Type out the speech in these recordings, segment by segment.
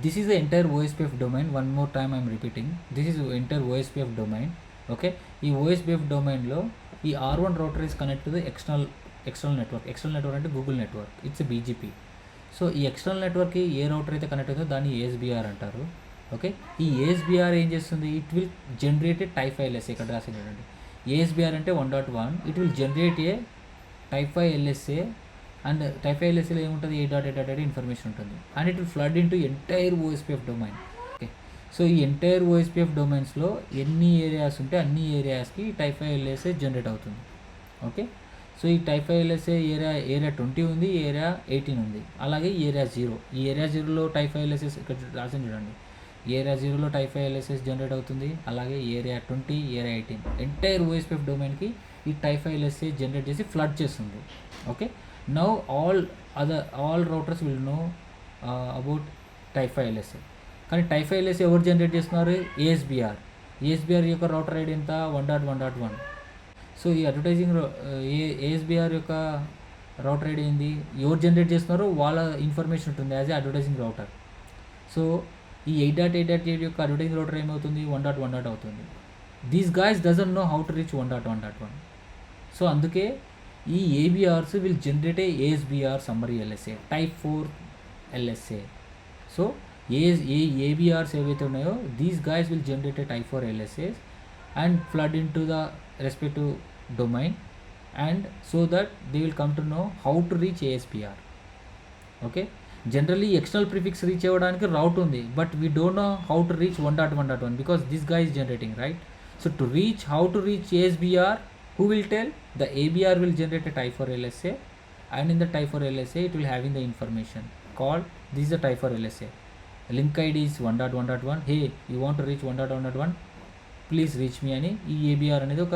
this is the entire OSPF domain. One more time I'm repeating, this is the entire OSPF domain. Okay, ఈ OSPF డొమైన్లో ఈ R1 router is connect to the external network అంటే Google network, it's BGP. So ఈ external నెట్వర్క్కి ఏ router అయితే connect అవుతుందో దాన్ని ASBR అంటారు. ఓకే, ఈ ASBR ఏం చేస్తుంది, it will generate a type five LSA. ఇక్కడ రాసింది చూడండి, ASBR అంటే 1.1, it will generate a type five LSA. And type five LSAలో ఏముంటుంది, 8.8 ఇన్ఫర్మేషన్ ఉంటుంది. And it will flood into entire OSPF డొమైన్. ఓకే, సో ఈ ఎంటైర్ OSPF డొమైన్స్లో ఎన్ని ఏరియాస్ ఉంటే అన్ని ఏరియాస్కి టైప్ ఫైల్ LSA జనరేట్ అవుతుంది. ఓకే, సో ఈ టైప్ ఫైల్ LSA ఏరియా 20 ఉంది, ఏరియా 18 ఉంది. అలాగే ఏరియా 0, ఈ ఏరియా 0లో టైప్ ఫైల్ LSA ఇక్కడ రాసింది చూడండి, ఏరియా 0లో టైప్ ఫైల్ LSA జనరేట్ అవుతుంది. అలాగే ఏరియా 20, ఏరియా 18 ఎంటైర్ OSPF డొమైన్కి ఈ టైప్ ఫైల్ LSA జనరేట్ చేసి ఫ్లడ్ చేస్తుంది. Okay, now all routers will know about type five LSA. కానీ టైప్ ఫైల్ LSA ఎవరు జనరేట్ చేస్తున్నారు, ASBR యొక్క రౌటర్ ఐడి ఎంత, 1.1.1. సో ఈ అడ్వర్టైజింగ్ ASBR యొక్క రౌటర్ ఐడి ఏంది, ఎవరు జనరేట్ చేస్తున్నారో వాళ్ళ ఇన్ఫర్మేషన్ ఉంటుంది as a advertising router. So ఈ 8.8 యొక్క అడ్వర్టైజింగ్ రౌటర్ ఏమవుతుంది, 1.1 అవుతుంది. These guys doesn't know how to reach 1.1.1. So అందుకే ఈ ABRs will generate A ASBR summary LSA, type 4 LSA. So ABRs ఏవైతే ఉన్నాయో these guys will generate a type 4 LSAs and flood in to the respective domain, and so that they will come to know how to reach ASBR. Okay, generally external prefix reach అవ్వడానికి రౌట్ ఉంది, but we don't know how to reach 1.1.1 because this guy is generating, right? So to reach, how to reach ASBR, who will tell? The ABR will generate a type 4 LSA, and in the type 4 LSA it will having the information called, this is the type 4 LSA, link ID is 1.1.1. hey, you want to reach 1.1.1, please reach me అని ఈ ABR అనేది ఒక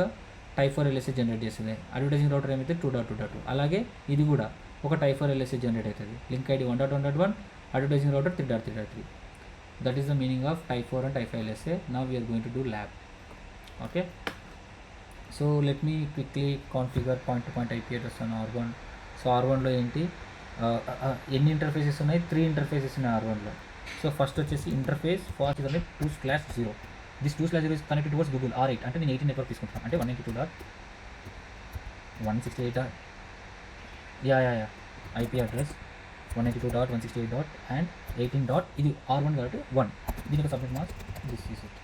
type 4 LSA generate చేస్తుంది. Advertising router ఏమైతే 2.2.2. అలాగే ఇది కూడా ఒక టైప్ 4 LSA జనరేట్ అవుతుంది, link ID 1.1.1, advertising router 3.3.3. That is the meaning of type 4 and type 5 LSA. Now we're going to do lab. Okay, so let me quickly configure point to point IP address on R1. So R1లో ఏంటి, ఎన్ని interfaces ఉన్నాయి, 3 interfaces ఉన్నాయి R1లో. So first వచ్చేసి interface first అనేది 2/0. This 2/0 is connected towards Google R8. అంటే నేను 18 network తీసుకుంటాను, అంటే 192.168. IP address 192.168. అండ్ 18. ఇది R1 కాబట్టి 1. దీనికి subnet mask, this is it.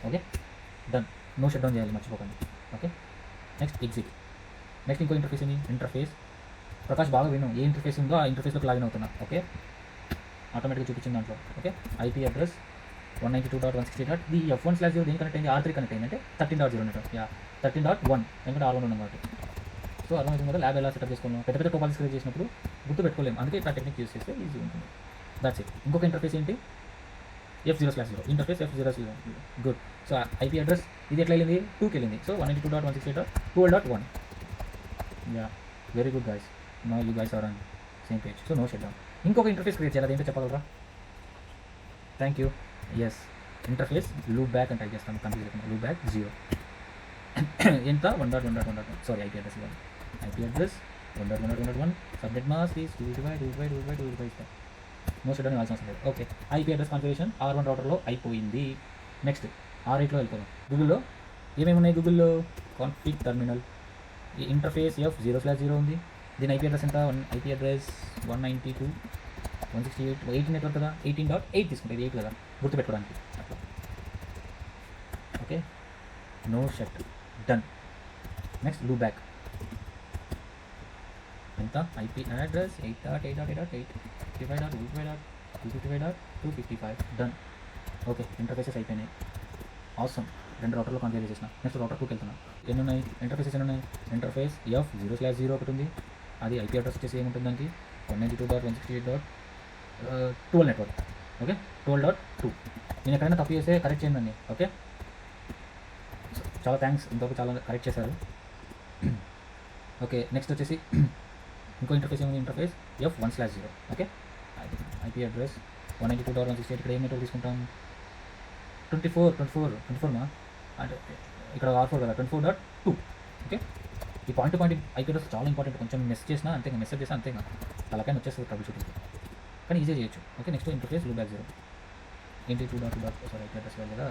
Okay, done. No shut down చేయాలి, మర్చిపోకండి. Okay, next exit. నెక్స్ట్ ఇంకో ఇంటర్ఫేస్ ఏంటి, ఇంటర్ఫేస్. ప్రకాష్ బాగా విను, ఏ ఇంటర్ఫేస్ ఉందో ఆ ఇంటర్ఫేస్లోకి లాగిన్ అవుతున్నా. ఓకే, ఆటోమేటిక్గా చూపించింది దాంట్లో. Okay, IP address 192.168. The F1/0 దేని కనెక్ట్ అయింది, R3 కనెక్ట్ అయింది, అంటే 13.0 అన్నట్టు. 13.1 ఎందుకంటే R1 ఉన్నాం కాబట్టి. సో R1 అవుతుంది కదా, ల్యాబ్ ఎలా సెటప్ చేసుకోవాలి, పెద్ద టోపాలజీస్ క్రియేట్ చేసినప్పుడు గుర్తు పెట్టుకోలేము, అందుకే ఇట్లా టెక్నిక్ యూస్ చేస్తే ఈజీ ఉంటుంది. That's it. ఇంకొక ఇంటర్ఫేస్ ఏంటి, F0/0 interface, F0/0. Good. So IP address ఇది ఎట్లా వెళ్ళింది, 2కి వెళ్ళింది. So 192.168.12.1. Very good guys, know you guys are on same page. So no shut down. ఇంకొక ఇంటర్ఫేస్ క్రియేట్ చేయాలి, అదేంటో చెప్పగలరా? Thank you. Yes, interface loop back అని టైప్ చేస్తాను, కన్ఫ్యూజ్ లేకుండా. లూప్ బ్యాక్ 0 ఎంత 1.1.1. సారీ, IP అడ్రస్ ఇవ్వాలి. IP address 1.1.1. Subnet mask is 2/2/2/2/2. No shut down ఇవ్వాల్సిన అవసరం లేదు. Okay, IP address configuration R1 రౌటర్లో అయిపోయింది. నెక్స్ట్ R8లో వెళ్ళిపోదాం. గూగుల్లో ఏమేమి ఉన్నాయి, గూగుల్లో కాన్ఫిగ్ టర్మినల్, ఈ ఇంటర్ఫేస్ F0/0 ఉంది. దీని IP అడ్రస్ ఎంత, IP అడ్రస్ 192.168. 18 నెట్వర్క్ కదా, 18.8 తీసుకుంటే ఇది 8 కదా, గుర్తుపెట్టుకోవడానికి అట్లా. Okay, no shut, done. Next loop back ఎంత, IP address 8.8.8.8.55.255.255. Done. Okay, interfaces అయిపోయినాయి. అవసరం 2 రౌటర్లో కాన్ఫిగర్ చేసిన. నెక్స్ట్ రౌటర్ 2కి వెళ్తున్నా. ఎన్ని ఉన్నాయి ఇంటర్ఫేసెస్, ఎన్ని ఉన్నాయి, ఇంటర్ఫేస్ F0/0 ఒకటి ఉంది. అది IP అడ్రస్ వచ్చేసి ఏముంటుంది దానికి, 192.168.12 నెట్వర్క్. ఓకే, 12.2. నేను ఎక్కడైనా తప్పు చేస్తే కరెక్ట్ చేయండి అండి. ఓకే, చాలా థ్యాంక్స్, ఇంకొక చాలా కరెక్ట్ చేశారు. ఓకే, నెక్స్ట్ వచ్చేసి ఇంకో ఇంటర్ఫేస్ ఏముంది, interface F1/0. Okay, IP address 192.168. ఇక్కడ ఏం నెట్వర్క్ తీసుకుంటాం, 24 మా, అంటే ఇక్కడ R4 కదా, 24.2. ఓకే, ఈ point to point IP address చాలా ఇంపార్టెంట్. కొంచెం మెసేజ్ చేసినా అంతే, మెసేజ్ చేసినా అంతే, తలకాయ వచ్చేస్తుంది ట్రబుల్ షూటింగ్. కానీ ఈజీ చేయొచ్చు. Okay, next interface loop back 0 ఏంటి 2.2 సారీ ఐపీ అడ్రస్ కదా,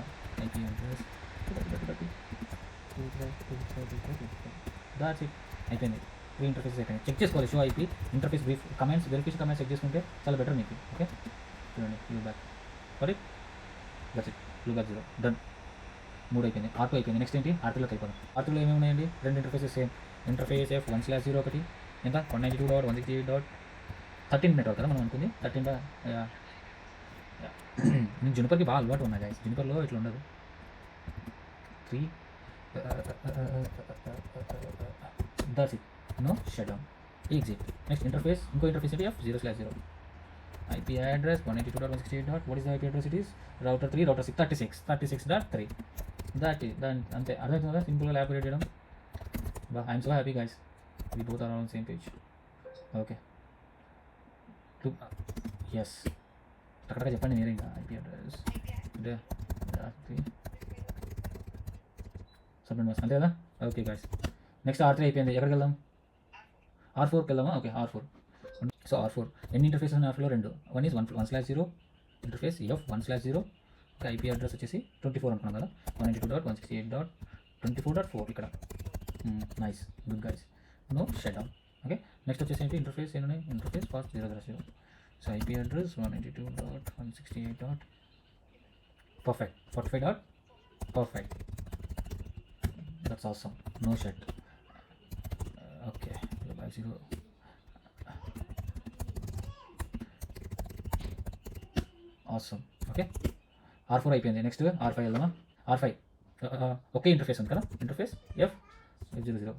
ఐపీ అడ్రస్ దాట్స్ ఇట్, అయిపోయింది. త్రీ ఇంటర్ఫేసెస్ అయిపోయింది. చెక్ చేసుకోవాలి show IP interface brief commands verification commands check చేసుకుంటే చాలా బెటర్ మీకు. ఓకే చూడండి loop back sorry that's it, loop back 0 done. 3 అయిపోయింది. R2 అయిపోయింది. నెక్స్ట్ ఏంటి R3లోకి అయిపోదాం. R3లో ఏమేమి ఉన్నాయండి, రెండు ఇంటర్ఫేసెస్ సేమ్. ఇంటర్ఫేస్ F1/0 ఒకటి ఎంత 192.168.13 నెట్వర్క్ కదా మనం అనుకుంది. 13 నేను జునిపర్కి బాగా అలవాటు ఉన్నా గైస్, జునిపర్లో ఇట్లా ఉండదు. 3 that's it, no shut down, exit. Next interface ఇంకో ఇంటర్ఫేస్ ఏంటి F0/0 IP address 192.168. What is the IP address? It is router 3 router 6 36.3 that is దాని అంతే. అర్థమవుతుంది కదా సింపుల్గా ల్యాబ్ క్రియేట్ చేయడం. బా I'm so happy guys, we both are on same page. Okay yes అక్కడ చెప్పండి మీరే ఇంకా ఐపీ అడ్రస్ సబ్మిట్ మస్ట్ అంతే కదా. ఓకే గైస్ నెక్స్ట్ R3 అయిపోయింది. ఎక్కడికి వెళ్దాం? R4కి వెళ్దామా? Okay R4. సో R4 ఎన్ని ఇంటర్ఫేసెస్ ఉన్నాయి? R4లో 2. One is 1/0 interface F1/0. Okay IP address వచ్చేసి 24 అనుకున్నాం కదా, 192.168.24.4 ఇక్కడ. Nice good guys, no shut down. Okay next వచ్చేసి ఏంటి ఇంటర్ఫేస్ ఏమున్నాయి? Interface fast 0/0. So IP address 192.168. Perfect 45. Perfect, that's awesome, no shut. Okay 0. Awesome. Okay R4 అయిపోయింది. Next R5 వెళ్దామా? R5 ఒకే interface ఉంది కదా, interface F0/0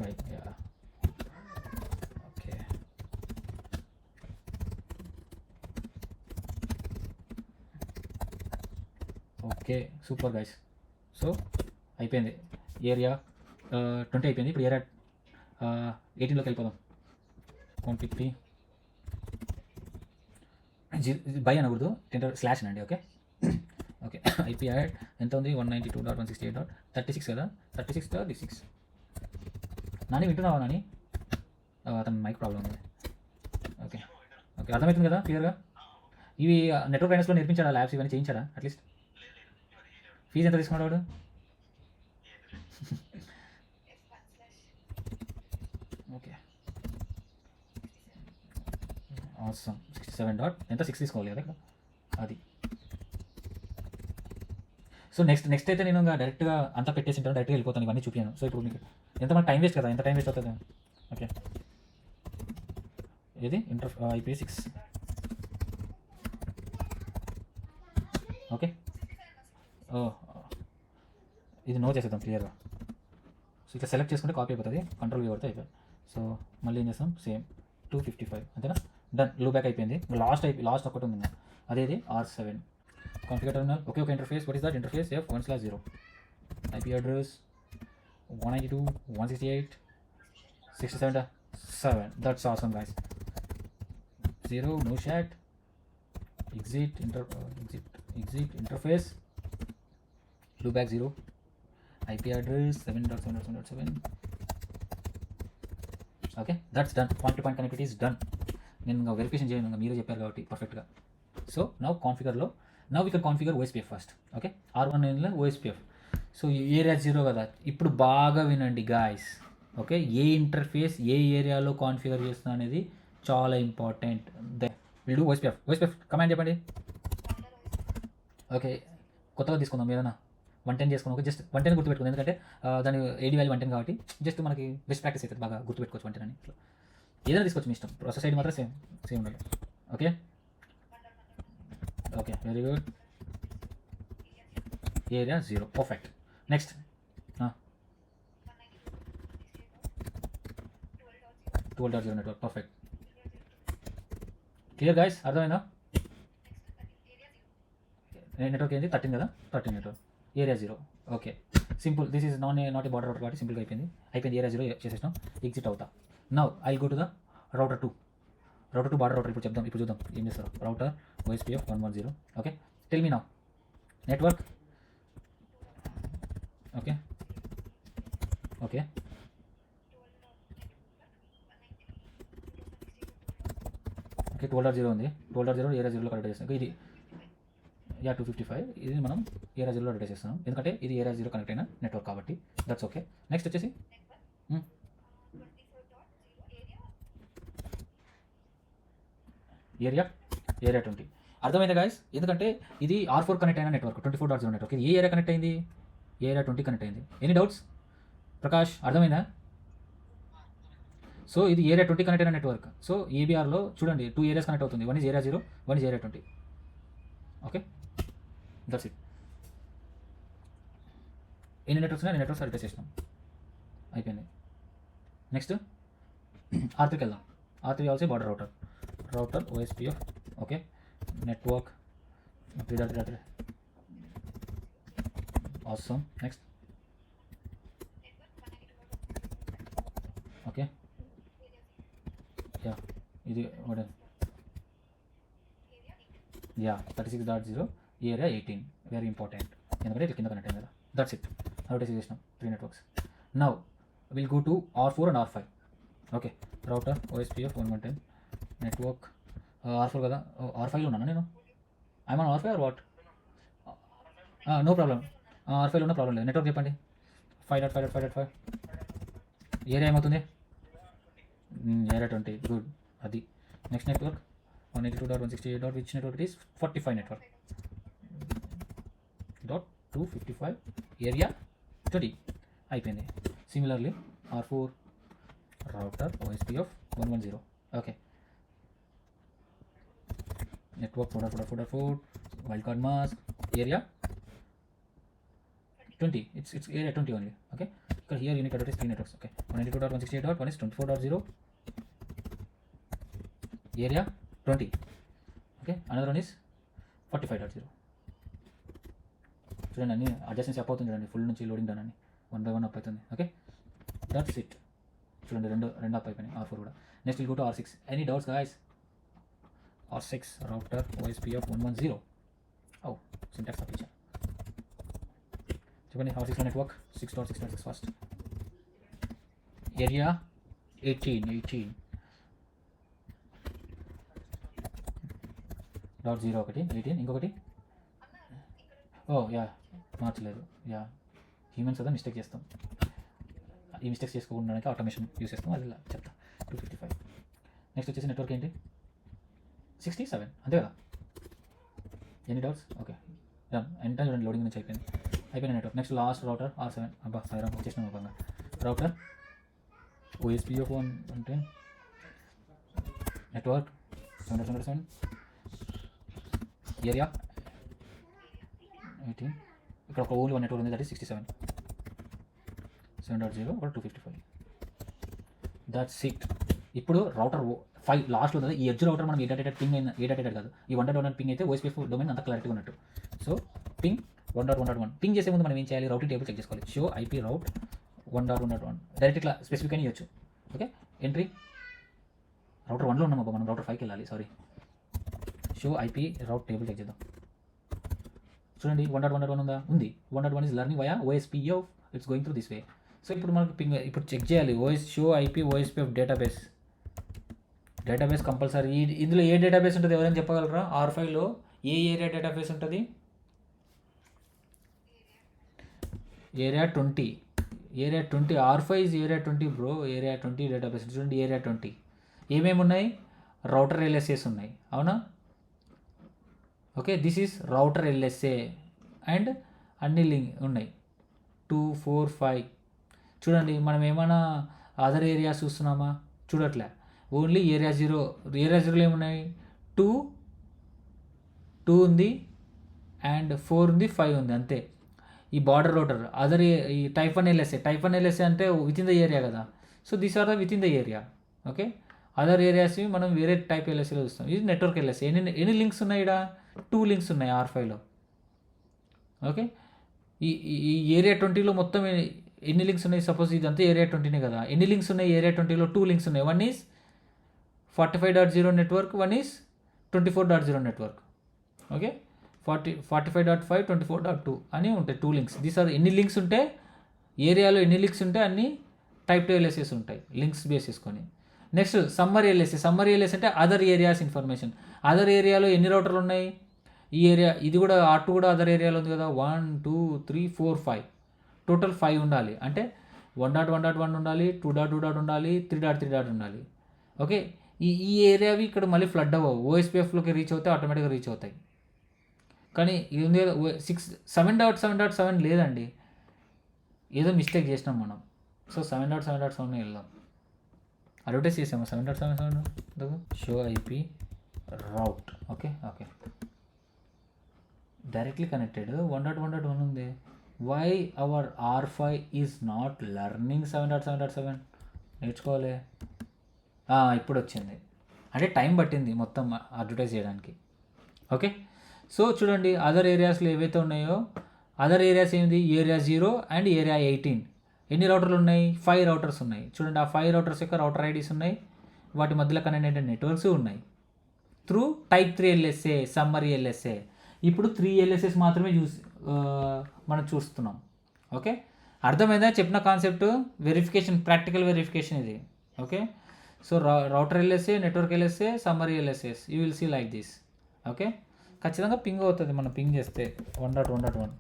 5. Okay okay super guys. So అయిపోయింది area 20 అయిపోయింది. ఇప్పుడు ఏరియా 18లోకి వెళ్ళిపోదాం. కాన్ఫిగ్ బై అనకూడదు, స్లాష్ అండి. ఓకే ఓకే ఐపీ యాడ్ ఎంత ఉంది? 192.168.36 కదా, 36.36. నాని వింటున్నావా నాని? అతను మైక్ ప్రాబ్లం ఉంది. ఓకే ఓకే అర్థమవుతుంది కదా క్లియర్గా. ఇవి నెట్వర్క్ ఫైనాన్స్లో నేర్పించాడా ల్యాబ్స్ ఇవన్నీ చేయించాడా? అట్లీస్ట్ ఫీజు ఎంత తీసుకున్నాడు వాడు? ఓకే అవసరం 67 డాట్ ఎంత 6 తీసుకోవాలి కదా అది. సో నెక్స్ట్ అయితే నేను ఇంకా డైరెక్ట్గా అంతా పెట్టేసి ఉంటాను, డైరెక్ట్గా వెళ్ళిపోతాను, ఇవన్నీ చూపించాను. సో ఇప్పుడు మీకు ఎంత టైం వేస్ట్ కదా, ఎంత టైం వేస్ట్ అవుతుంది. ఓకే ఇది IP6. ఓకే ఇది నో చేసేద్దాం క్లియర్గా. సో ఇట్లా సెలెక్ట్ చేసుకుంటే కాపీ అయిపోతుంది, కంట్రోల్ కొడితే అయిపోయింది. సో మళ్ళీ ఏం చేస్తాం సేమ్ 255 అంతేనా. డన్, లూ బ్యాక్ అయిపోయింది. లాస్ట్ ఒకటి ఉంది అదేది R7 configure terminal. Okay okay interface what is that? Interface F1/0 IP address 192.168.67. That's awesome guys. 0 no shut. Exit interface loopback 0 IP address 7.7.7.7. Okay that's done. Point to point connectivity is done. నేను ఇంకా verification చేయను, ఇంకా మీరే చెప్పారు కాబట్టి పర్ఫెక్ట్గా. So now we can configure OSPF first. Okay R1 OSPF. So area 0 కదా. ఇప్పుడు బాగా వినండి గాయస్. ఓకే ఏ ఇంటర్ఫేస్ ఏ ఏరియాలో కాన్ఫిగర్ చేస్తున్నా అనేది చాలా important. Will do OSPF command చెప్పండి. ఓకే కొత్తగా తీసుకుందాం ఏదైనా 110 చేసుకున్నాం. ఓకే జస్ట్ 110 గుర్తుపెట్టుకుంది, ఎందుకంటే దాని AD వాల్యూ 110 కాబట్టి జస్ట్ మనకి బెస్ట్ ప్రాక్టీస్ అవుతుంది, బాగా గుర్తుపెట్టుకోవచ్చు 110 అని. ఏదైనా తీసుకోవచ్చు మీ ఇష్టం, ప్రాసెస్ ఐడి మాత్రం సేమ్ ఉండాలి. Okay okay very good. Area 0 perfect. Next 12.0 network perfect. Clear guys, అర్థమైందా? నెట్వర్క్ ఏంటి 13 కదా, 13 network area 0. Okay simple, this is not a border router కాబట్టి సింపుల్గా అయిపోయింది. ఏరియా 0 చేసేసినాం. ఎగ్జిట్ అవుతా. Now I go to the router 2 border router. ఇప్పుడు చూద్దాం ఏం చేస్తారు. Router OSPF 110. Okay tell me now network. Okay okay 12.0 ఉంది, 12.0 ఏరియా జీరోలో కనెక్ట్ చేస్తాం. ఇది 255, ఇది మనం ఏరియా జీరోలో అడ్వర్టైజ్ చేస్తున్నాం ఎందుకంటే ఇది ఏరియా జీరో కనెక్ట్ అయిన నెట్వర్క్ కాబట్టి. That's okay. నెక్స్ట్ వచ్చేసి ఏరియా 20. అర్థమైందా గాయస్? ఎందుకంటే ఇది R4 కనెక్ట్ అయిన నెట్వర్క్, 24.0 నెట్వర్క్. ఇది ఏ ఏరియా కనెక్ట్ అయింది? ఏరియా 20 కనెక్ట్ అయింది. Any doubts Prakash? అర్థమైందా? సో ఇది ఏరియా 20 కనెక్ట్ అయిన నెట్వర్క్. సో ఏబిఆర్లో చూడండి 2 ఏరియాస్ కనెక్ట్ అవుతుంది. One is area 0, one is area 20. Okay, that's it. ఎన్ని నెట్వర్క్స్ ఉన్నాయి? నెట్వర్క్స్ అడ్వర్టైజ్ చేసినాం, అయిపోయింది. నెక్స్ట్ R3కి వెళ్దాం. R3 also border router OSPF. Okay, network 3.3. Awesome. Next okay, yeah ఇది 36.0 ఏరియా 18. వెరీ ఇంపార్టెంట్ ఎందుకంటే ఇట్లా కింద కనెక్ట్ అయింది కదా. That's it. అడ్వర్టైజ్ చేసినాం 3 networks. Now will go to R4 and R5. Okay, router OSPF 110 network R4 కదా. R5లో ఉన్నాను నేను. I'm on R5 or what? No problem. R5లో ఉన్న ప్రాబ్లం లేదు. నెట్వర్క్ చెప్పండి. 5.5.5.5 ఏరియా ఏమవుతుంది? ఏరియా 20. గుడ్. అది next network 182.168. Which network it is? 45 network. .255 area 20 అయిపోయింది. Similarly R4 router OSPF 110. Okay, network 4.4 wildcard mask area 20. It's area 20 only. Okay, because here you need to address 3 networks. Okay, 192.168. One is 24.0 area 20. Okay, another one is 45.0. చూడండి అన్ని adjustments up అవుతుంది. చూడండి full నుంచి loading done అని 1 by 1 up అవుతుంది. Okay, that's it. చూడండి రెండు up అయిపోయినాయి. R4 కూడా. Next will go to R6. Any doubts guys? R6 router OSPF 110. ఓ సింటాక్స్ తప్పించా. చెప్పండి. R6 network 6.6.6 first. ఏరియా 18. .0 ఒకటి 18. ఇంకొకటి యా మార్చలేదు. యా హ్యూమన్స్ కదా మిస్టేక్ చేస్తాం. ఈ మిస్టేక్స్ చేసుకోకుండా ఆటోమేషన్ యూస్ చేస్తాం. అది చెప్తా. 255. నెక్స్ట్ వచ్చేసి నెట్వర్క్ ఏంటి? 67. అంతే కదా. Any doubts? ఓకే, ఎంటర్ చూడండి లోడింగ్ నుంచి అయిపోయిన network. Next last router R7. అబ్బా సాయిరామ్ వచ్చేసిన బాగా. Router OSPF 110 network 707 area 18. ఇక్కడ ఒక ఓన్లీ 1 నెట్వర్క్ ఉంది, that is 67. 7.0 or 255. That's it. ఇప్పుడు రౌటర్ 5 లాస్ట్లో ఉంది. ఈ ఎడ్జ్ రౌటర్ మనం 8.8 పింగ్ అయిన 8.8 కాదు, ఈ 1.1 పింగ్ అయితే OSPF డొమైన్ అంత క్లారిటీగా ఉన్నట్టు. సో పింగ్ 1.1.1 పింగ్ చేసే ముందు మనం ఏం చేయాలి? రౌటింగ్ టేబుల్ చెక్ చేసుకోవాలి. షో IP రౌట్ 1.1.1 డైరెక్ట్ ఇట్లా స్పెసిఫిక్ అని ఇవ్వచ్చు. ఓకే, ఎంట్రీ రౌటర్ 1లో ఉన్నాం అబ్బా, మనం రౌటర్ 5కి వెళ్ళాలి. Sorry. Show IP route table check చేద్దాం. చూడండి 1.1.1 ఉందా? ఉంది. 1.1 is learning via OSPF. It's going through this way. So ఇప్పుడు మనకి పింగ్ ఇప్పుడు చెక్ చేయాలి. Show IP OSPF database compulsory. ఇందులో ఏ డేటాబేస్ ఉంటుంది ఎవరైనా చెప్పగలరా? R5లో ఏ ఏరియా డేటాబేస్ ఉంటుంది? Area 20. R5 is area 20 bro. Area 20 database. చూడండి ఏరియా 20 ఏమేమి ఉన్నాయి? రౌటర్ LSAs ఉన్నాయి, అవునా? Okay, this is router LSA and అన్ని లింక్ ఉన్నాయి 2, 4, 5. చూడండి మనం ఏమైనా అదర్ ఏరియాస్ చూస్తున్నామా? చూడట్లే. Only area 0. ఏరియా 0లో ఏమున్నాయి? 2 ఉంది అండ్ 4 ఉంది, 5 ఉంది, అంతే. ఈ బార్డర్ రౌటర్ అదర్ ఈ టైప్ 1 LSA అంటే విత్ ఇన్ ద ఏరియా కదా. So these are the within the area. Okay, other areas మనం వేరే టైప్ LSAలో చూస్తాం. ఇది నెట్వర్క్ LSA. ఎన్ని లింక్స్ ఉన్నాయి? ఇక్కడ 2 లింక్స్ ఉన్నాయి R5లో. ఓకే, ఈ ఏరియా 20లో మొత్తం ఎన్ని లింక్స్ ఉన్నాయి? సపోజ్ ఇదంతా ఏరియా 20నే కదా. ఎన్ని లింక్స్ ఉన్నాయి? ఏరియా 20లో 2 లింక్స్ ఉన్నాయి. One is 45.0 network, one is 24.0 network. Okay, 45.5, 24.2 అని ఉంటాయి 2 లింక్స్. దీస్ ఆర్ ఎన్ని లింక్స్ ఉంటే ఏరియాలో ఎన్ని లింక్స్ ఉంటే అన్ని టైప్ 2 LSAs ఉంటాయి లింక్స్ బేస్ చేసుకొని. నెక్స్ట్ సమ్మరీ ఎల్ఎస్ఏ అంటే అదర్ ఏరియాస్ ఇన్ఫర్మేషన్. అదర్ ఏరియాలో ఎన్ని రౌటర్లు ఉన్నాయి, ఈ ఏరియా ఇది కూడా R2 కూడా అదర్ ఏరియాలో ఉంది కదా, 1 2 3 4 5 టోటల్ 5 ఉండాలి. అంటే 1.1.1 ఉండాలి, 2.2. ఉండాలి, 3.3. ఉండాలి. ఓకే, ఈ ఏరియావి ఇక్కడ మళ్ళీ ఫ్లడ్ అవ్వవు, ఓఎస్పిఎఫ్లోకి రీచ్ అవుతాయి, ఆటోమేటిక్గా రీచ్ అవుతాయి. కానీ ఇది ఉంది కదా 7.7.7 లేదండి, ఏదో మిస్టేక్ చేసినాం మనం. సో 7.7.7 వెళ్దాం. అడ్వర్టైజ్ చేసాము 7.7.7 show IP route. Okay directly connected 1.1.1 ఉంది. Why our R5 is not learning 7.7.7? నేర్చుకోవాలి. ఇప్పుడు వచ్చింది, అంటే టైం పట్టింది మొత్తం అడ్వర్టైజ్ చేయడానికి. ఓకే, సో చూడండి అదర్ ఏరియాస్లో ఏవైతే ఉన్నాయో, అదర్ ఏరియాస్ ఏంది, ఏరియా 0 అండ్ ఏరియా 18. ఎన్ని రౌటర్లు ఉన్నాయి, 5 రౌటర్స్ ఉన్నాయి. చూడండి ఆ 5 రౌటర్స్ యొక్క రౌటర్ ఐడీస్ ఉన్నాయి, వాటి మధ్యలో కనెక్ట్ అయిన నెట్వర్క్స్ ఉన్నాయి. Through type 3 LSA, summary LSA. ఇప్పుడు 3 LSAs మాత్రమే మనం చూస్తున్నాం. ఓకే, అర్థమైందా చెప్పిన కాన్సెప్ట్? వెరిఫికేషన్, ప్రాక్టికల్ వెరిఫికేషన్ ఇది. Okay, so router LSA, network LSA, summary LSAs you will see like this. Okay, ఖచ్చితంగా పింగ్ అవుతుంది మనం పింగ్ చేస్తే 1.1.1.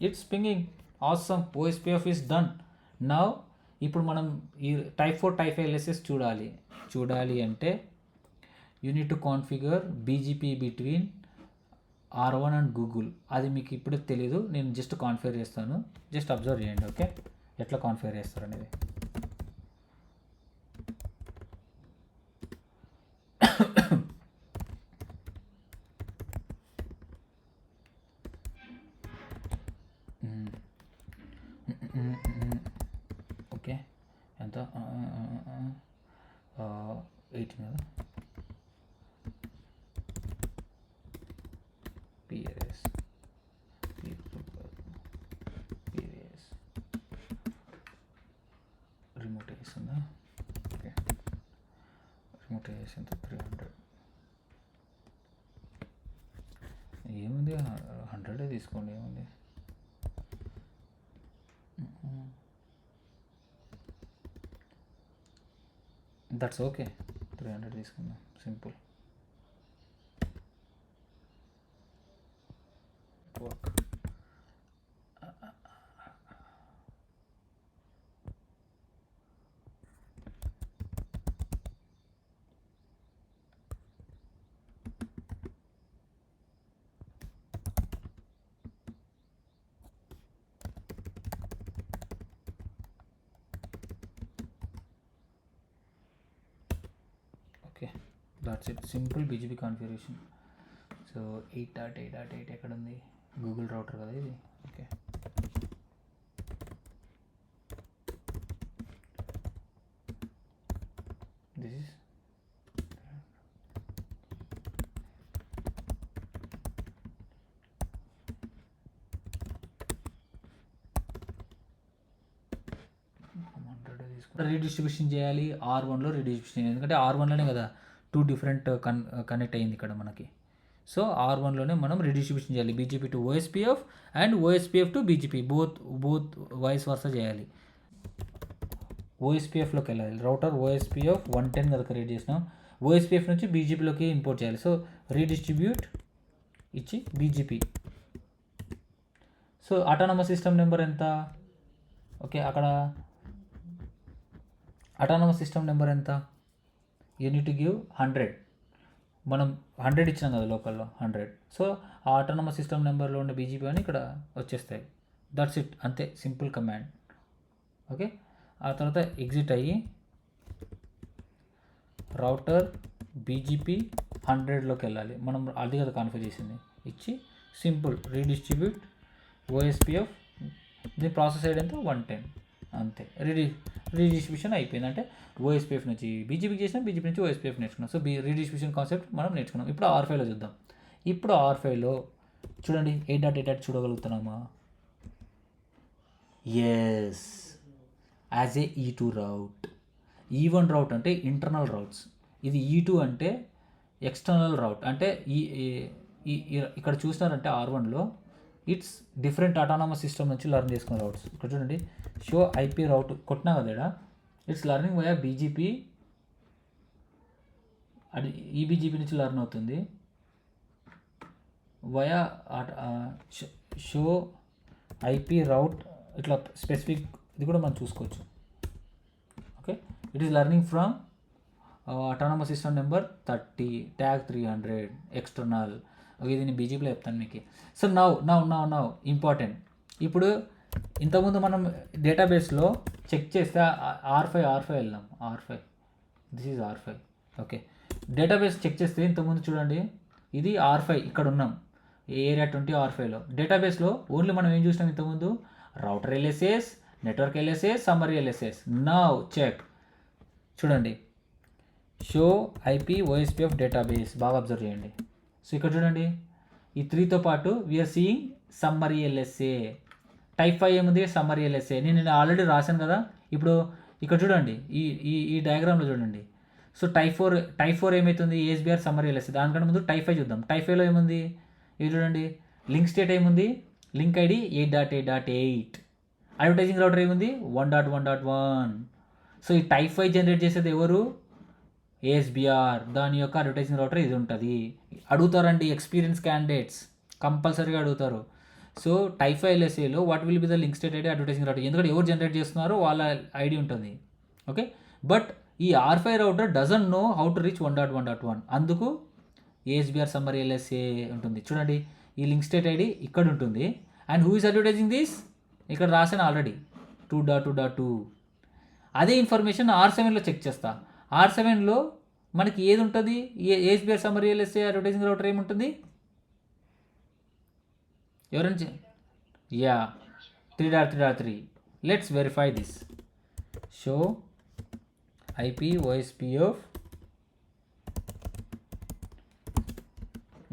It's pinging. Awesome, OSPF is done. Now ఇప్పుడు మనం ఈ టైప్ 4, టైప్ 5 LSAs చూడాలి అంటే you need to configure BGP between R1 and Google. అది మీకు ఇప్పుడు తెలీదు, నేను జస్ట్ కాన్ఫిగర్ చేస్తాను, జస్ట్ అబ్జర్వ్ చేయండి. ఓకే, ఎట్లా కాన్ఫిగర్ చేస్తారు అనేది. ఓకే, ఎంత 18 కదా. PRS రిమోట్ వేస్తుందా? ఓకే, రిమోట్ వేసింది 300. ఏముంది 100 తీసుకోండి, ఏముంది. దట్స్ ఓకే, 300 తీసుకుందాం, simple work. Okay, that's it, simple BGP configuration. So 8.8.8 ఎక్కడ ఉంది, గూగుల్ రౌటర్ కదా ఇది. ఓకే, దిస్ ఇస్ రీడిస్ట్రిబ్యూషన్ చేయాలి. R1లో రీడిస్ట్రిబ్యూషన్ చేయాలి, ఎందుకంటే R1లోనే కదా 2 డిఫరెంట్ కనెక్ట్ అయ్యింది ఇక్కడ మనకి. సో R1లోనే మనం రీడిస్ట్రిబ్యూషన్ చేయాలి, BGP to OSPF and OSPF to BGP, both vice versa చేయాలి. OSPFలోకి వెళ్ళాలి, రౌటర్ OSPF 110 కదా క్రియేట్ చేసినాం, OSPF నుంచి BGPలోకి ఇంపోర్ట్ చేయాలి. సో రీడిస్ట్రిబ్యూట్ ఇచ్చి BGP. So autonomous system number ఎంత, ఓకే అక్కడ ఆటోనమస్ సిస్టమ్ నెంబర్ ఎంత, యూనిట్ గివ్ 100. మనం 100 ఇచ్చినాం కదా లోకల్లో 100. సో ఆ ఆటోనమస్ సిస్టమ్ నెంబర్లో ఉండే BGP అని ఇక్కడ వచ్చేస్తాయి. దట్స్ ఇట్, అంతే, సింపుల్ కమాండ్. ఓకే, ఆ తర్వాత ఎగ్జిట్ అయ్యి రౌటర్ BGP 100లోకి వెళ్ళాలి. మనం అది కదా కాన్ఫిగర్ చేసింది, ఇచ్చి సింపుల్ రీడిస్ట్రిబ్యూట్ OSPF. దీని ప్రాసెస్ ఐడి ఎంత 110, అంతే. రీడిస్ట్రిబ్యూషన్ అయిపోయింది. అంటే OSPF నుంచి BGPకి చేసినాం, BGP నుంచి OSPF నేర్చుకున్నాం. సో రీడిస్ట్రిబ్యూషన్ కాన్సెప్ట్ మనం నేర్చుకున్నాం. ఇప్పుడు R5లో చూద్దాం. ఇప్పుడు R5లో చూడండి 8.8 చూడగలుగుతున్నామా? Yes, as a E2 rate. E1 రౌట్ అంటే ఇంటర్నల్ రౌట్స్, ఇది E2 అంటే ఎక్స్టర్నల్ రౌట్. అంటే ఇక్కడ చూసినారంటే R1లో ఇట్స్ డిఫరెంట్ ఆటోనమస్ సిస్టమ్ నుంచి లర్న్ చేసుకున్న రౌట్స్. ఇక్కడ చూడండి షో IP రౌట్ కొట్టినా కదా, ఇట్స్ లర్నింగ్ వయా బీజీపీ, అది ఈ బీజీపీ నుంచి లర్న్ అవుతుంది వయా షో ఐపీ రౌట్, ఇట్లా స్పెసిఫిక్ ఇది కూడా మనం చూసుకోవచ్చు. Okay, it is learning from autonomous system number 30 tag 300 external. Okay, ఇది నేను బీజీపీలో చెప్తాను మీకు. So now important. ఇప్పుడు ఇంతకుముందు మనం డేటాబేస్లో చెక్ చేస్తే R5 వెళ్దాం. R5 this is R5. Okay, database check చేస్తే ఇంతకుముందు చూడండి, ఇది R5 ఇక్కడ ఉన్నాం ఏరియా 20 R5లో. డేటాబేస్లో ఓన్లీ మనం ఏం చూసినాం ఇంతకుముందు, router LSS, network LSS, summary LSS. Now check, చూడండి షో ఐపీ ఓఎస్పిఎఫ్ డేటాబేస్, బాగా అబ్జర్వ్ చేయండి. సో ఇక్కడ చూడండి ఈ 3తో పాటు we're seeing summary LSA. Type 5 ఏముంది, సమ్మరీ ఎల్ఎస్ఏ. నేను ఆల్రెడీ రాశాను కదా. ఇప్పుడు ఇక్కడ చూడండి ఈ డయాగ్రామ్లో చూడండి. సో టైప్ 4 ఏమవుతుంది, ఏఎస్బిఆర్ సమ్మరీ ఎల్ఎస్ఏ. దానికంటే ముందు టైప్ 5 చూద్దాం. టైప్ 5లో ఏముంది, ఇది చూడండి లింక్ స్టేట్ ఏముంది, లింక్ ఐడి 8.8.8. అడ్వర్టైజింగ్ రౌటర్ ఏముంది 1.1.1. సో ఈ టైప్ 5 జనరేట్ చేసేది ఎవరు, ఏఎస్బిఆర్. దాని యొక్క అడ్వర్టైజింగ్ రౌటర్ ఇది ఉంటుంది. అడుగుతారండి ఎక్స్పీరియన్స్ క్యాండిడేట్స్, కంపల్సరీగా అడుగుతారు. సో టైప్ 5 ఎల్ఎస్ఏలో what will be the link state ID, advertising router. ఎందుకంటే ఎవరు జనరేట్ చేస్తున్నారో వాళ్ళ ఐడి ఉంటుంది. ఓకే, బట్ ఈ R5 router doesn't know how to reach 1.1.1. అందుకు ఏఎస్బిఆర్ సమ్మరీ ఎల్ఎస్ఏ ఉంటుంది. చూడండి ఈ లింక్ స్టేట్ ఐడి ఇక్కడ ఉంటుంది. And who is advertising this, ఇక్కడ రాసాను ఆల్రెడీ 2.2.2. అదే ఇన్ఫర్మేషన్ R7లో చెక్ చేస్తా. R7లో మనకి ఏది ఉంటుంది, ASBR summary LSA advertising router ఏముంటుంది, ఎవరైనా yeah 3.3.3. Let's verify this. Show IP OSPF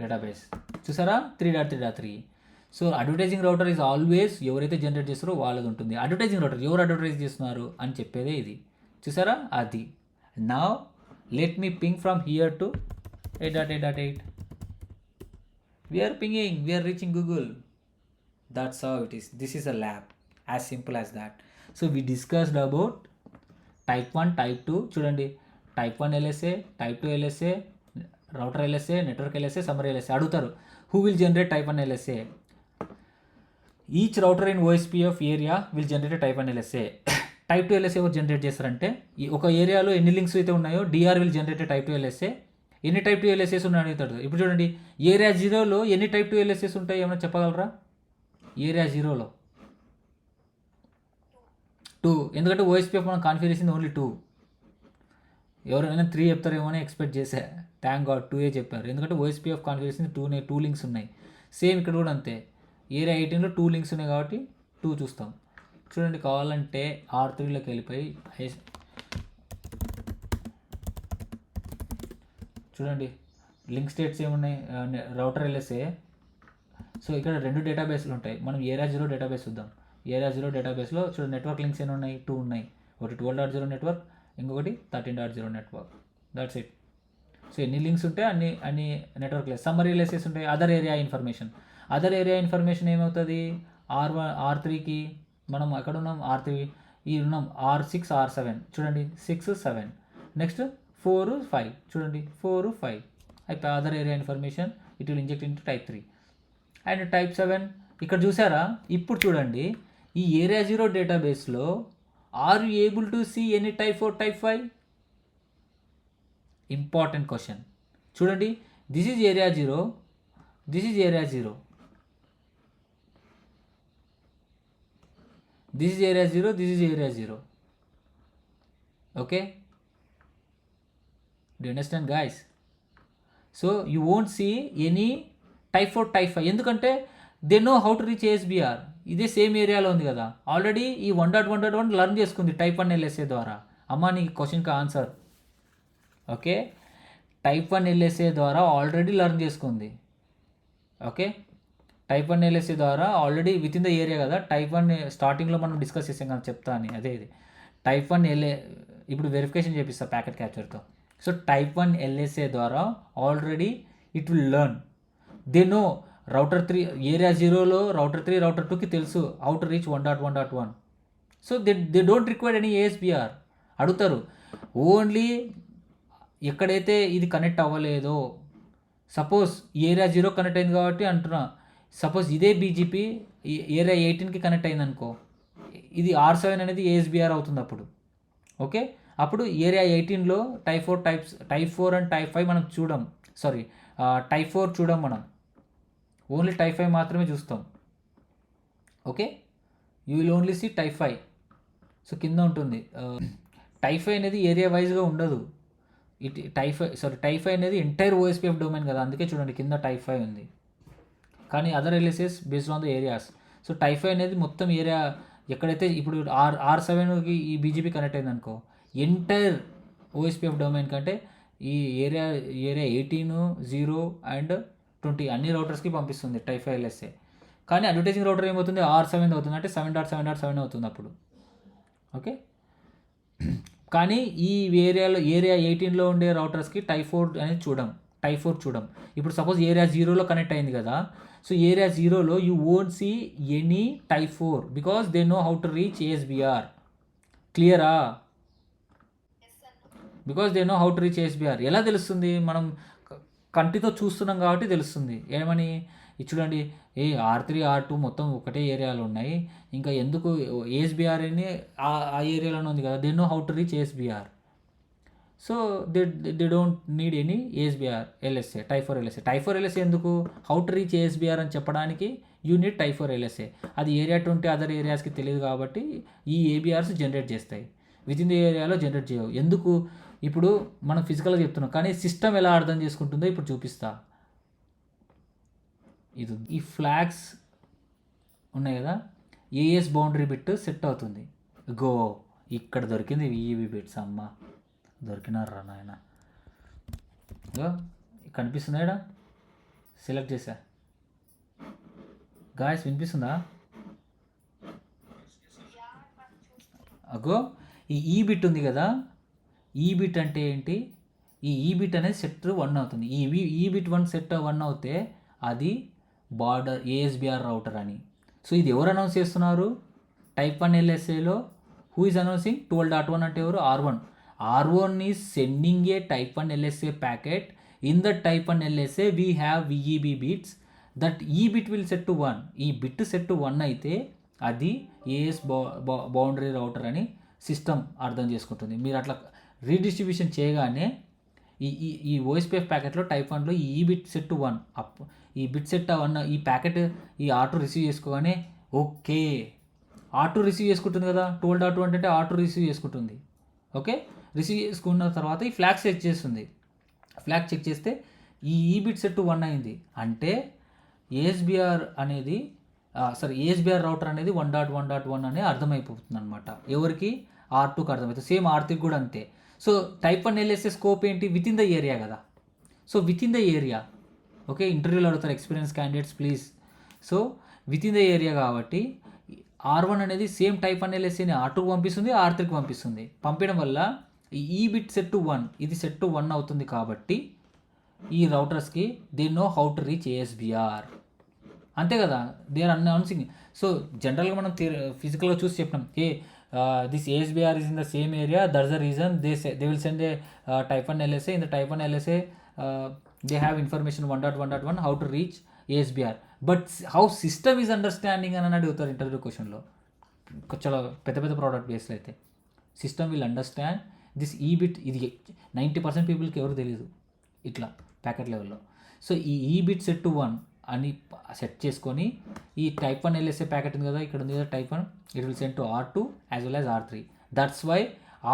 database, చూసారా 3.3.3. So advertising router is always ఎవరైతే జనరేట్ చేస్తారో వాళ్ళది ఉంటుంది. అడ్వర్టైజింగ్ రౌటర్ ఎవరు అడ్వర్టైజ్ చేస్తున్నారు అని చెప్పేదే ఇది, చూసారా అది. Now let me ping from here to 8.8.8. We're pinging, we're reaching Google. That's how it is. This is a lab. As simple as that. So we discussed about type 1, type 2. చూడండి type 1 LSA, type 2 LSA, router LSA, network LSA, summary LSA. అడుగుతారు who will generate type 1 LSA. Each router in OSPF area will generate a type 1 LSA. Type 2 LSA ఎవరు generate చేస్తారంటే, ఈ ఒక ఏరియాలో ఎన్ని links అయితే ఉన్నాయో DR will generate a type 2 LSA. ఎన్ని టైప్ 2 LSAs ఉన్నాయని అడుగుతాడు. ఇప్పుడు చూడండి ఏరియా 0లో ఎన్ని టైప్ 2 LSAs ఉంటాయి, ఏమైనా చెప్పగలరా? ఏరియా 0లో 2. ఎందుకంటే ఓఎస్పిఎఫ్ మనం కాన్ఫిగర్ చేసింది ఓన్లీ 2. ఎవరైనా 3 చెప్తారేమో అని ఎక్స్పెక్ట్ చేశా. థ్యాంక్ గాడ్ 2 చెప్పారు. ఎందుకంటే ఓఎస్పిఎఫ్ కాన్ఫిగర్ చేసింది 2 లింక్స్ ఉన్నాయి. సేమ్ ఇక్కడ కూడా అంతే, ఏరియా 18లో 2 లింక్స్ ఉన్నాయి కాబట్టి 2 చూస్తాం. చూడండి కావాలంటే R3లోకి వెళ్ళిపోయి చూడండి లింక్ స్టేట్స్ ఏమున్నాయి, రౌటర్ ఎల్ఎస్ఏ. సో ఇక్కడ 2 డేటాబేస్లు ఉంటాయి. మనం ఏరియా 0 డేటాబేస్ చూద్దాం. ఏరియా 0 డేటాబేస్లో చూడండి నెట్వర్క్ లింక్స్ ఎన్ని ఉన్నాయి, 2 ఉన్నాయి. ఒకటి 12.0 నెట్వర్క్, ఇంకొకటి 13.0 నెట్వర్క్. That's it. సో ఎన్ని లింక్స్ ఉంటే అన్ని నెట్వర్క్ లెస్. సమ్మరీ ఎల్ఎస్ఎస్ ఉంటాయి. అదర్ ఏరియా ఇన్ఫర్మేషన్ ఏమవుతుంది, R3కి మనం ఎక్కడ ఉన్నాం, R3 ఈ ఉన్నాం, R6 R7 చూడండి 6 7. నెక్స్ట్ 4 5 చూడండి 4 5 అయిపోయి other area information it will inject into type 3. And type 7 ఇక్కడ చూసారా. ఇప్పుడు చూడండి ఈ ఏరియా 0 డేటాబేస్లో are you able to see any type 4 type 5? Important question. చూడండి this is area 0, this is area 0, this is area 0, this is area 0. Okay, do you understand guys? So you won't see any type 4 type 5 ఎందుకంటే they know how to reach ASBR. ఇదే same ఏరియాలో ఉంది కదా, already ఈ 1.1.1 learn చేసుకుంది type 1 LSA ద్వారా. అమ్మ నీ క్వశ్చన్కి ఆన్సర్. ఓకే, టైప్ 1 ఎల్ఎస్ఏ ద్వారా ఆల్రెడీ లర్న్ చేసుకుంది. ఓకే, టైప్ 1 ఎల్ఎస్ఏ ద్వారా already with in the area కదా. టైప్ 1 స్టార్టింగ్లో మనం డిస్కస్ చేసాం కదా, చెప్తా అని అదే ఇది. టైప్ 1 ఇప్పుడు వెరిఫికేషన్ చేపిస్తా ప్యాకెట్ క్యాప్చర్తో. సో టైప్ 1 ఎల్ఎస్ఏ ద్వారా already it will learn. They know router 3 area 0లో రౌటర్ 3 రౌటర్ 2కి తెలుసు how to reach 1.1.1. So they don't require any ASBR. అడుగుతారు. ఓన్లీ ఎక్కడైతే ఇది కనెక్ట్ అవ్వలేదో, సపోజ్ ఏరియా 0 కనెక్ట్ అయింది కాబట్టి అంటున్నా, సపోజ్ ఇదే బీజీపీ ఏరియా 18కి కనెక్ట్ అయింది అనుకో, ఇది R7 అనేది ఏఎస్బిఆర్ అవుతుంది అప్పుడు. ఓకే, అప్పుడు ఏరియా 18లో టైప్ 4 అండ్ టైప్ 5 మనం చూడం. టైప్ 4 చూడం మనం, ఓన్లీ టైప్ 5 మాత్రమే చూస్తాం. Okay, you will only C type 5. So కింద ఉంటుంది. టైప్ 5 అనేది ఏరియా వైజ్గా ఉండదు. టైప్ 5 అనేది ఎంటైర్ ఓఎస్పీఎఫ్ డొమైన్ కదా, అందుకే చూడండి కింద టైప్ 5 ఉంది. కానీ other LSS based on the areas. So type 5 అనేది మొత్తం ఏరియా ఎక్కడైతే ఇప్పుడు R7కి ఈ బీజీపీ కనెక్ట్ అయింది అనుకో, ఎంటైర్ ఓఎస్పీఎఫ్ డొమైన్ కంటే ఈ ఏరియా 18, 0 అండ్ 20 అన్ని రౌటర్స్కి పంపిస్తుంది టైప్ 5 ఎల్ఎస్ఏ. కానీ అడ్వర్టైజింగ్ రౌటర్ ఏమవుతుంది, R7 అవుతుంది, అంటే 7.7.7 అవుతుంది అప్పుడు. ఓకే, కానీ ఈ ఏరియా 18లో ఉండే రౌటర్స్కి టైప్ 4 అనేది చూడం. ఇప్పుడు సపోజ్ ఏరియా 0లో కనెక్ట్ అయింది కదా, సో ఏరియా 0లో you won't see any type 4 because they know how to reach ASBR. క్లియరా? Because they know how to reach ASBR. ఎలా తెలుస్తుంది? మనం కంటితో చూస్తున్నాం కాబట్టి తెలుస్తుంది. ఏమని చూడండి, R3 R2 మొత్తం ఒకటే ఏరియాలో ఉన్నాయి, ఇంకా ఎందుకు ఏఎస్బిఆర్ అని ఆ ఏరియాలోనే ఉంది కదా, they know how to reach ASBR. So they don't need any ASBR LSA, type 4 LSA. Type 4 LSA ఎందుకు? హౌ టు రీచ్ ఏఎస్బిఆర్ అని చెప్పడానికి యూ నీడ్ టైప్ 4 ఎల్ఎస్ఏ. అది ఏరియా 20 అదర్ ఏరియాస్కి తెలియదు కాబట్టి ఈ ఏబిఆర్స్ జనరేట్ చేస్తాయి, విత్ ఇన్ ది ఏరియాలో జనరేట్ చేయవు. ఎందుకు? ఇప్పుడు మనం ఫిజికల్గా చెప్తున్నాం, కానీ సిస్టమ్ ఎలా అర్థం చేసుకుంటుందో ఇప్పుడు చూపిస్తా. ఇది ఈ ఫ్లాగ్స్ ఉన్నాయి కదా, ఏఎస్ బౌండరీ బిట్ సెట్ అవుతుంది. ఇక్కడ దొరికింది ఈవి బిట్స్. అమ్మ దొరికినారా నాయన. కనిపిస్తుందా? ఇక్కడ సెలెక్ట్ చేసా. గాయస్ వినిపిస్తుందా? ఈ బిట్ ఉంది కదా, ఈ బిట్ అంటే ఏంటి? ఈ బిట్ అనేది సెట్ 1 అవుతుంది. ఈ బిట్ 1 సెట్ 1 అవుతే అది బార్డర్ ఏఎస్బిఆర్ రౌటర్ అని. సో ఇది ఎవరు అనౌన్స్ చేస్తున్నారు? టైప్ 1 ఎల్ఎస్ఏలో హూ ఈజ్ అనౌన్సింగ్ 12.1 అంటే ఎవరు? R1 is sending a type 1 LSA packet. In the type 1 LSA we have VEB bits that ఈ బిట్ విల్ సెట్ టు 1. ఈ బిట్ సెట్ టు 1 అయితే అది ఏఎస్ బౌండరీ రౌటర్ అని system అర్థం చేసుకుంటుంది. మీరు అట్లా రీడిస్ట్రిబ్యూషన్ చేయగానే ఈ ఓఎస్పీఎఫ్ ప్యాకెట్లో టైప్ 1లో ఈ బిట్ సెట్ టు 1 ఈ బిట్ సెట్ 1 ఈ ప్యాకెట్ ఈ R2 receive చేసుకోగానే okay, R2 receive చేసుకుంటుంది కదా, 12.2 అంటే R2 రిసీవ్ చేసుకుంటుంది. ఓకే, రిసీవ్ చేసుకున్న తర్వాత ఈ ఫ్లాగ్ చెక్ చేస్తుంది. ఫ్లాగ్ చెక్ చేస్తే ఈ బిట్ సెట్ 1 అయింది అంటే ఏఎస్బిఆర్ అనేది ఏఎస్బిఆర్ రౌటర్ అనేది 1.1.1 అని అర్థమైపోతుంది అనమాట. ఎవరికి? R2కి అర్థమవుతుంది. సేమ్ R3కి కూడా అంతే. సో టైప్ 1 ఎల్ఎస్ఏ స్కోప్ ఏంటి? విత్ ఇన్ ద ఏరియా కదా. So with in the area, okay, ఇంటర్వ్యూలో అడుగుతారు experience candidates please. So with in the area కాబట్టి R1 అనేది సేమ్ టైప్ 1 ఎల్ఎస్ఏని R2కి పంపిస్తుంది, R3కి పంపిస్తుంది. పంపించడం వల్ల ఈ బిట్ సెట్ టు 1 ఇది సెట్ టు 1 అవుతుంది. కాబట్టి ఈ రౌటర్స్కి they know how to reach ASBR. అంతే కదా, దే ఆర్ అనౌన్సింగ్. సో జనరల్గా మనం ఫిజికల్గా చూసి చెప్పినాం, this ASBR is in the same area, that's the reason they will send a type 1 LSA. In the type 1 LSA they have information 1.1.1 how to reach ASBR. But how system is understanding అని అడుగుతారు interview క్వశ్చన్లో. చాలా పెద్ద product బేస్లో అయితే system will understand this ఈ bit. ఇది 90% పీపుల్కి ఎవరు తెలియదు ఇట్లా ప్యాకెట్ లెవెల్లో. సో ఈ బిట్ సెట్ టు 1 అని సెట్ చేసుకొని ఈ టైప్ 1 ఎల్ఎస్ఏ ప్యాకెట్ ఉంది కదా, ఇక్కడ ఉంది కదా type 1, it will send to R2 as well as R3. That's why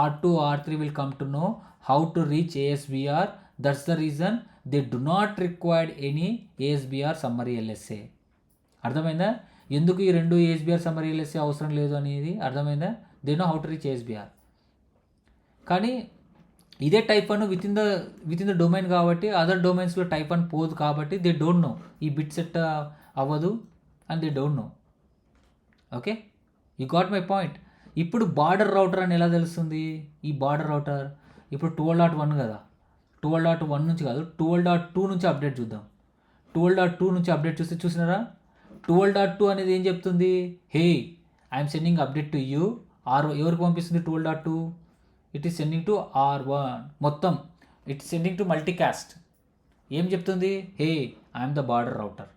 R2, R3 will come to know how to reach ASBR. That's the reason they do not required any ASBR summary LSA. అర్థమైందా? ఎందుకు ఈ రెండు ఏఎస్బిఆర్ summary LSA అవసరం లేదు అనేది అర్థమైందా? They know how to reach ASBR. కానీ ఇదే type 1 within the domain కాబట్టి అదర్ డొమైన్స్లో టైప్ 1 పోదు కాబట్టి దే డోంట్ నో ఈ బిట్ సెట్ అవ్వదు and they don't know. Okay, you got my point. ఇప్పుడు బార్డర్ రౌటర్ అని ఎలా తెలుస్తుంది? ఈ బార్డర్ రౌటర్ ఇప్పుడు 12.1 కదా, 12.1 నుంచి కాదు 12.2 నుంచి అప్డేట్ చూద్దాం. 12.2 నుంచి అప్డేట్ చూసినారా? 12.2 అనేది ఏం చెప్తుంది? Hey I'm sending update to you. ఎవరికి పంపిస్తుంది 12.2? It is sending to R1 మొత్తం. It's sending to multicast. ఏం చెప్తుంది? Hey I'm the border router.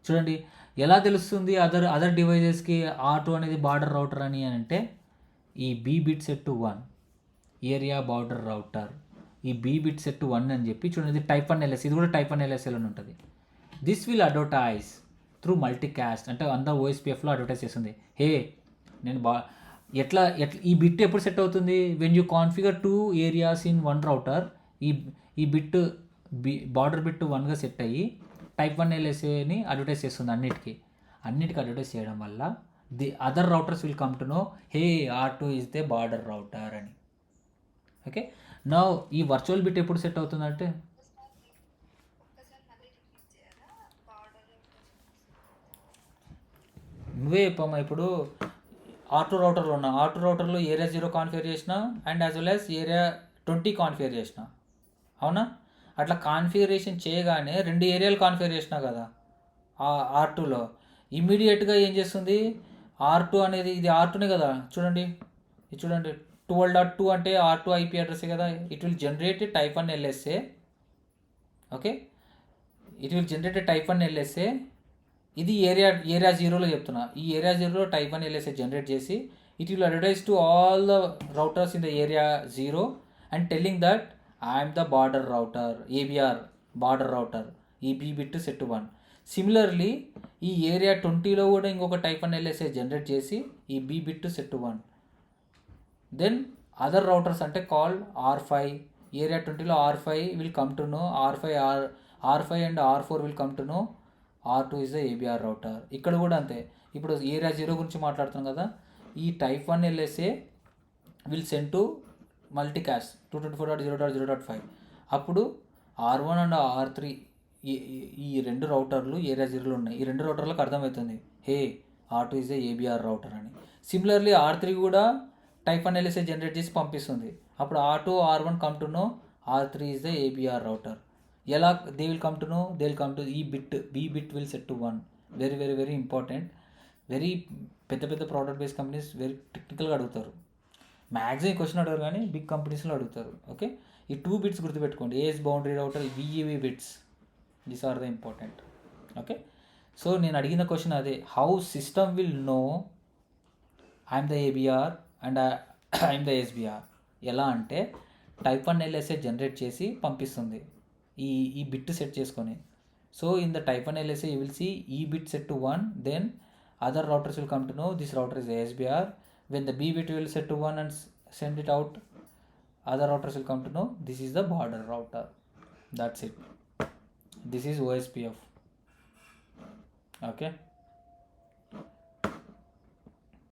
చూడండి ఎలా తెలుస్తుంది అదర్ డివైజెస్కి R2 అనేది బార్డర్ రౌటర్ అని అంటే, ఈ B bit set to 1 area border router, ఈ బీ బిట్ సెట్ టు 1 అని చెప్పి చూడండి. ఇది టైప్ 1 LS, ఇది కూడా టైప్ 1 LSL అని ఉంటుంది. This will advertise through multicast, అంటే అందరూ OSPFలో అడ్వర్టైజ్ చేస్తుంది. హే నేను ఎట్లా ఈ బిట్ ఎప్పుడు సెట్ అవుతుంది? When you configure 2 areas in 1 router, ఈ బిట్ బార్డర్ బిట్ 1గా సెట్ అయ్యి టైప్ 1 LSAని అడ్వర్టైజ్ చేస్తుంది అన్నిటికీ అడ్వర్టైజ్ చేయడం వల్ల the other routers will come to no hey R2 is the border router అని. ఓకే, నౌ ఈ వర్చువల్ బిట్ ఎప్పుడు సెట్ అవుతుందంటే, నువ్వే చెప్పమ్మా. ఇప్పుడు R2 రౌటర్లో ఉన్నా, R2 రౌటర్లో ఏరియా 0 కాన్ఫిగర్ చేసిన and as well as area 20 configure చేసిన, అవునా? అట్లా కాన్ఫిగరేషన్ చేయగానే 2 ఏరియాలు కాన్ఫిగర్ చేసినా కదా R2లో, ఇమీడియట్గా ఏం చేస్తుంది? R2 అనేది, ఇది R2నే కదా, చూడండి ఇది చూడండి 12.2 అంటే R2 IP అడ్రస్సే కదా. It will generate type 1 LSA. Okay, it will generate type 1 LSA. ఇది ఏరియా 0లో చెప్తున్నా. ఈ ఏరియా 0లో టైప్ 1 LSA జనరేట్ చేసి it will advertise to all the routers in the area 0 and telling that I'm the border router, ABR border router, ఈ B bit set 1. Similarly ఈ area 20లో కూడా ఇంకొక type 1 LSA generate చేసి ఈ B bit set 1. Then other routers అంటే called R5, area 20లో R5 will come to know, R5 and R4 will come to know R2 is the ABR router. ఇక్కడ కూడా అంతే. ఇప్పుడు ఏరియా 0 గురించి మాట్లాడుతున్నాం కదా, ఈ type 1 LSA will send to multicast 224.0.0.5. అప్పుడు R1 అండ్ R3 ఈ 2 రౌటర్లు ఏరియా 0లో ఉన్నాయి. ఈ 2 రౌటర్లకు అర్థమవుతుంది హే R2 is the ABR router అని. సిమిలర్లీ R3 కూడా టైప్ 1 LSA జనరేట్ చేసి పంపిస్తుంది. అప్పుడు R2 R1 come to know R3 is the ABR router. ఎలా they will come to know? They will come to ఈ bit, B bit will set to 1. Very very very important. Very పెద్ద product based companies very టెక్నికల్గా అడుగుతారు. Maximum question అడగారు కానీ big కంపెనీస్లో అడుగుతారు. Okay, ఈ 2 bits గుర్తుపెట్టుకోండి. AS boundary router, VEV bits, these are the important. Okay, so నేను అడిగిన క్వశ్చన్ అదే, how system will know I'm the ABR and I'm the SBR. ఎలా అంటే టైప్ 1 LSA జనరేట్ చేసి పంపిస్తుంది ఈ బిట్ సెట్ చేసుకొని. So in the type 1 LSA you will see ఈ bit set to 1, then other routers will come to know this router is ASBR. When the B bit will set to 1 and send it out, other routers will come to know this is the border router. That's it. This is OSPF. Okay.